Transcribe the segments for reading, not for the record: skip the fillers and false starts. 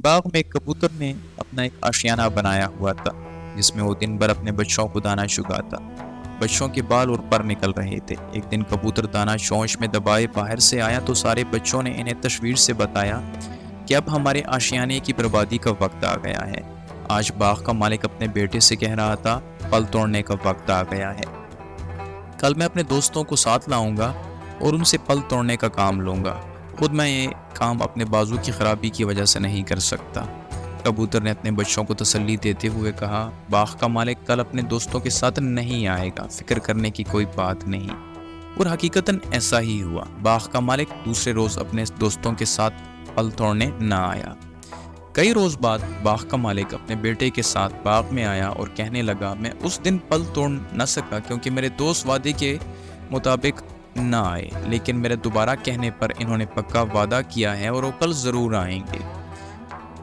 باغ میں ایک کبوتر نے اپنا ایک آشیانہ بنایا ہوا تھا جس میں وہ دن بھر اپنے بچوں کو دانا چگاتا۔ بچوں کے بال اور پر نکل رہے تھے۔ ایک دن کبوتر دانا چونچ میں دبائے باہر سے آیا تو سارے بچوں نے انہیں تشویش سے بتایا کہ اب ہمارے آشیانے کی بربادی کا وقت آ گیا ہے۔ آج باغ کا مالک اپنے بیٹے سے کہہ رہا تھا، پھل توڑنے کا وقت آ گیا ہے۔ کل میں اپنے دوستوں کو ساتھ لاؤں گا اور ان سے پھل توڑنے کا کام لوں گا۔ خود میں یہ کام اپنے بازو کی خرابی کی وجہ سے نہیں کر سکتا۔ کبوتر نے اپنے بچوں کو تسلی دیتے ہوئے کہا، باغ کا مالک کل اپنے دوستوں کے ساتھ نہیں آئے گا، فکر کرنے کی کوئی بات نہیں۔ اور حقیقتاً ایسا ہی ہوا۔ باغ کا مالک دوسرے روز اپنے دوستوں کے ساتھ پھل توڑنے نہ آیا۔ کئی روز بعد باغ کا مالک اپنے بیٹے کے ساتھ باغ میں آیا اور کہنے لگا، میں اس دن پھل توڑ نہ سکا کیونکہ میرے دوست وعدے کے مطابق نہ آئے، لیکن میرے دوبارہ کہنے پر انہوں نے پکا وعدہ کیا ہے اور وہ کل ضرور آئیں گے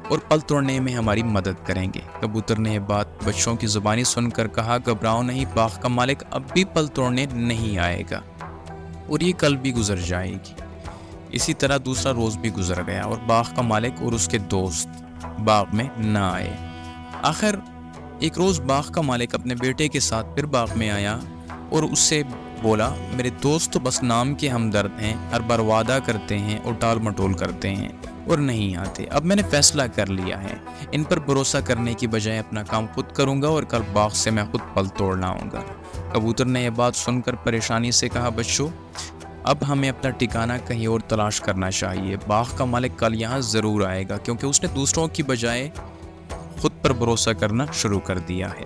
اور پھل توڑنے میں ہماری مدد کریں گے۔ کبوتر نے یہ بات بچوں کی زبانی سن کر کہا، گھبراؤ نہیں، باغ کا مالک اب بھی پھل توڑنے نہیں آئے گا اور یہ کل بھی گزر جائے گی۔ اسی طرح دوسرا روز بھی گزر گیا اور باغ کا مالک اور اس کے دوست باغ میں نہ آئے۔ آخر ایک روز باغ کا مالک اپنے بیٹے کے ساتھ پھر باغ میں آیا اور اس سے بولا، میرے دوست تو بس نام کے ہمدرد ہیں، ہر بار وعدہ کرتے ہیں اور ٹال مٹول کرتے ہیں اور نہیں آتے۔ اب میں نے فیصلہ کر لیا ہے، ان پر بھروسہ کرنے کی بجائے اپنا کام خود کروں گا اور کل باغ سے میں خود پھل توڑ لاؤں گا۔ کبوتر نے یہ بات سن کر پریشانی سے کہا، بچوں، اب ہمیں اپنا ٹھکانہ کہیں اور تلاش کرنا چاہیے۔ باغ کا مالک کل یہاں ضرور آئے گا کیونکہ اس نے دوسروں کی بجائے خود پر بھروسہ کرنا شروع کر دیا ہے۔